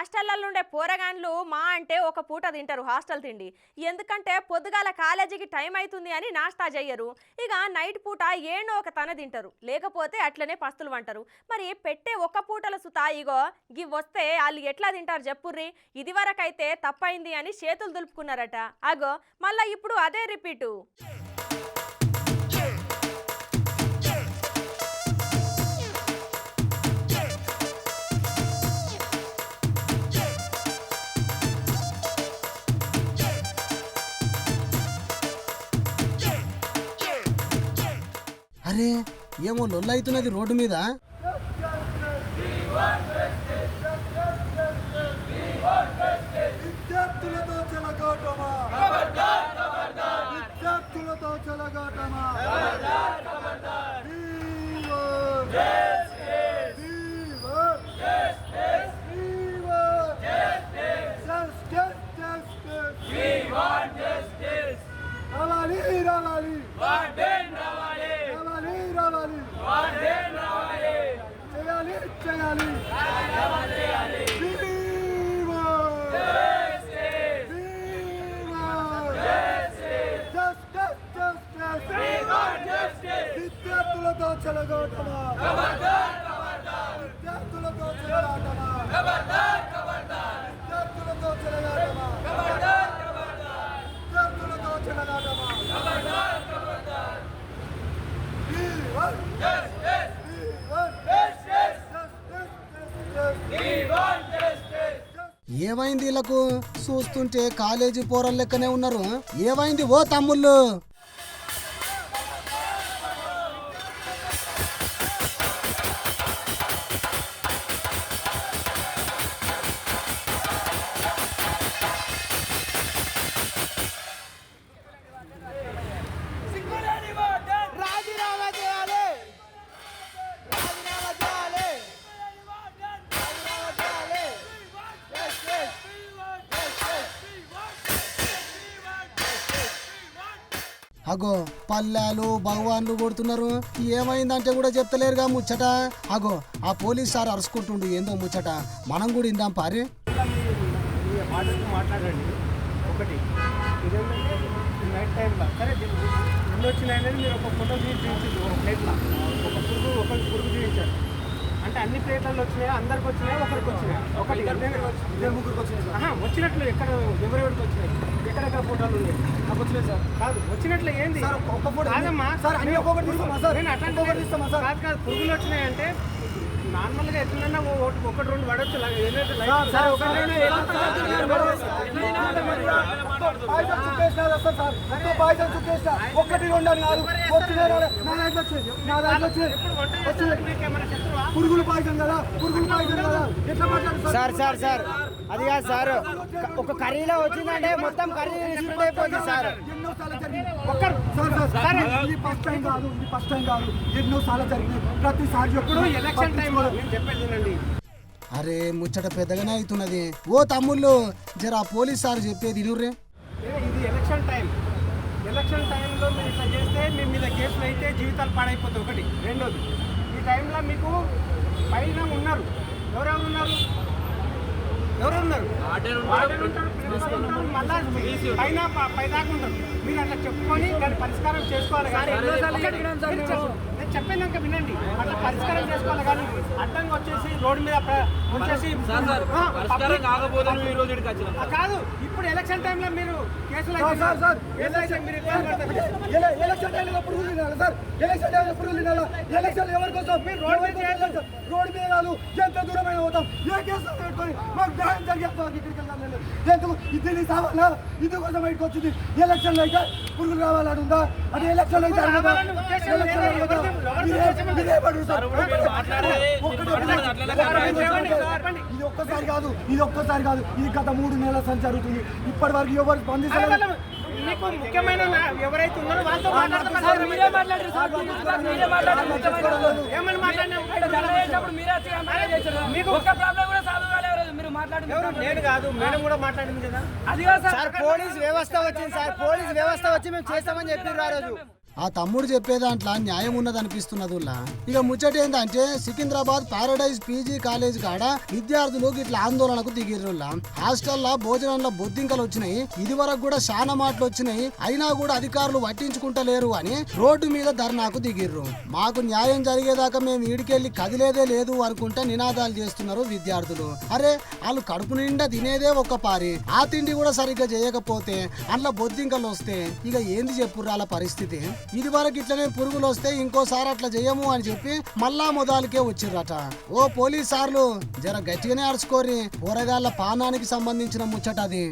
హాస్టళ్లలో ఉండే పోరగాన్లు మా అంటే ఒక పూట తింటారు హాస్టల్ తిండి. ఎందుకంటే పొద్దుగాల కాలేజీకి టైం అవుతుంది అని నాస్తా చెయ్యరు. ఇక నైట్ పూట ఏనో ఒక తన తింటారు, లేకపోతే అట్లనే పస్తులు వంటారు. మరి పెట్టే ఒక్క పూటల సుతా ఇగో గివ్ వస్తే వాళ్ళు ఎట్లా తింటారు చెప్పుర్రి. ఇది వరకైతే తప్పైంది అని చేతులు దులుపుకున్నారట. అగో మళ్ళా ఇప్పుడు అదే రిపీటు. అరే ఏమో లొల్లైతున్నది రోడ్డు మీద. విద్యార్థులతో చెలగాటమా, విద్యార్థులతో చెలగాటమా. రావాలి రావాలి రావాలి చేయాలి చేయాలి. విద్యార్థులతో చెలగాటమా, విద్యార్థులతో చెలగాటమా, విద్యార్థులతో చెలగాటమా, విద్యార్థులతో చెలగాటమా. ఏమైంది వీళ్ళకు? చూస్తుంటే కాలేజీ పోరల లెక్కనే ఉన్నారు. ఏమైంది ఓ తమ్ముళ్ళు? అగో పల్లెలు భగవాన్లు కొడుతున్నారు. ఏమైందంటే కూడా చెప్తలేరుగా ముచ్చట. అగో ఆ పోలీస్ సార్ అరుచుకుంటుండు ఏందో ముచ్చట. మనం కూడా ఇందాం పారి. మాట్లాడండి. ఒకటి ఇదేంటంటే నైట్ టైంలో సరే ఎన్ని వచ్చినాయనేది మీరు ఒక ఫోటో చూపించింది. ఒక ప్లేట్లో ఒక పురుగు చూపించారు. అంటే అన్ని ప్లేట్లలో వచ్చినాయా, అందరికి వచ్చినాయా, ఒకరికి వచ్చినాయా? ఒకటి ముగ్గురికి వచ్చినాయి. వచ్చినట్లు ఎక్కడ ఎవరెవరికి వచ్చినాయి, ఎక్కడెక్కడ ఫోటోలు ఉన్నాయి? నాకు వచ్చినాయి సార్. కాదు వచ్చినట్లు ఏంది కాదమ్మా సార్, అన్ని ఒక్కొక్కటి నేను అట్లాంటి కాదు కాదు. పురుగులు వచ్చినాయంటే నార్మల్గా ఎట్లన్నా ఒకటి రెండు పడవచ్చు. ఒకటి రెండు కాదు, పురుగులు పాయిజన్ కదా, పురుగులు పాయిజన్ కదా. ఎట్లా మాట్లాడుతున్నారు సార్? సార్ సార్ అది కాదు సార్, ఒక కర్రీలో వచ్చిందంటే మొత్తం కర్రీ స్ప్రెడ్ అయిపోతుంది సార్. ఇది ఫస్ట్ టైం కాదు, ఇది ఫస్ట్ టైం కాదు, ఎన్నోసార్లు జరిగినాయి. ప్రతిసారి ఎప్పుడు ఎలక్షన్ టైం చెప్పేది. అరే ముచ్చట పెద్దగానే అవుతున్నది. ఓ తమ్ముళ్ళు జర పోలీస్ సార్ చెప్పేది ఇనుర్రే. ఇది ఎలక్షన్ టైం. ఎలక్షన్ టైంలో మీరు ఇట్లా చేస్తే మీ మీద కేసులు అయితే జీవితాలు పాడైపోతాయి. ఒకటి. రెండోది, ఈ టైంలో మీకు పైన ఉన్నారు. ఎవరెవరు ఉన్నారు? ఎవరున్నారు? మళ్ళా పైన పైదాకా ఉంటారు. మీరు అట్లా చెప్పుకొని దాన్ని పరిష్కారం చేసుకోవాలి. నేను చెప్పేదాక వినండి. అట్లా పరిష్కారం చేసుకోవాలి. కానీ అడ్డంగా వచ్చేసి రోడ్డు మీద వచ్చేసి కాదు. ఇప్పుడు ఎలక్షన్ టైంలో మీరు కేసులు ఎలక్షన్ టైంలో పురుగులు తినాలి సార్. ఎలక్షన్ టైంలో పురుగులు తినాలా? ఎలక్షన్ ఎవరి కోసం? మీరు రోడ్డు మీద కాదు, ఎంత దూరమైన పోతాం. ఏ కేసులు పెట్టుకొని మాకు న్యాయం జరిగేస్తాం. ఇక్కడికి వెళ్తాం. ఎందుకు ఇది కావాలా? ఇది కోసం బయటకు వచ్చింది. ఎలక్షన్లో అయితే పురుగులు కావాలని ఉందా? అది ఎలక్షన్ అయితే ఇది ఒక్కసారి కాదు, ఇది ఒక్కసారి కాదు, ఇది గత 3 నెలల సంచి జరుగుతుంది. ఇప్పటి వరకు ఎవరు స్పందించలేదు. మీకు ముఖ్యమైన ఎవరైతే ఉన్నారో వాళ్ళతో నేను కాదు, మేడం కూడా మాట్లాడింది కదా. సార్ పోలీస్ వ్యవస్థ వచ్చింది సార్. పోలీస్ వ్యవస్థ వచ్చి మేము చేస్తామని చెప్పారు ఆ రోజు. ఆ తమ్ముడు చెప్పే దాంట్లో న్యాయం ఉన్నదనిపిస్తున్నదిలా. ఇక ముచ్చట ఏంటంటే సికింద్రాబాద్ పారడైజ్ పీజీ కాలేజ్ కాడ విద్యార్థులు ఇట్లా ఆందోళనకు దిగిర్రులా. హాస్టల్లో భోజనంలో బొద్దింకలు వచ్చినాయి, ఇది వరకు కూడా చాలా మాటలు వచ్చినాయి, అయినా కూడా అధికారులు పట్టించుకుంటలేరు అని రోడ్డు మీద ధర్నాకు దిగిర్రు. మాకు న్యాయం జరిగేదాకా మేము ఈడికెళ్ళి కదిలేదే లేదు అనుకుంటే నినాదాలు చేస్తున్నారు విద్యార్థులు. అరే వాళ్ళు కడుపు నిండా తినేదే ఒక్క పారి, ఆ తిండి కూడా సరిగ్గా చేయకపోతే అందులో బొద్దింకలు వస్తే ఇక ఏంది చెప్పుర్రు వాళ్ళ పరిస్థితి. ఇది వరకు ఇట్లనే పురుగులు వస్తే ఇంకోసారి అట్లా చేయము అని చెప్పి మళ్ళా మొదలకే వచ్చిర్రట. ఓ పోలీస్ సార్లు జర గట్టిగానే అరుచుకోరి, కూరగాయల పానానికి సంబంధించిన ముచ్చట అది.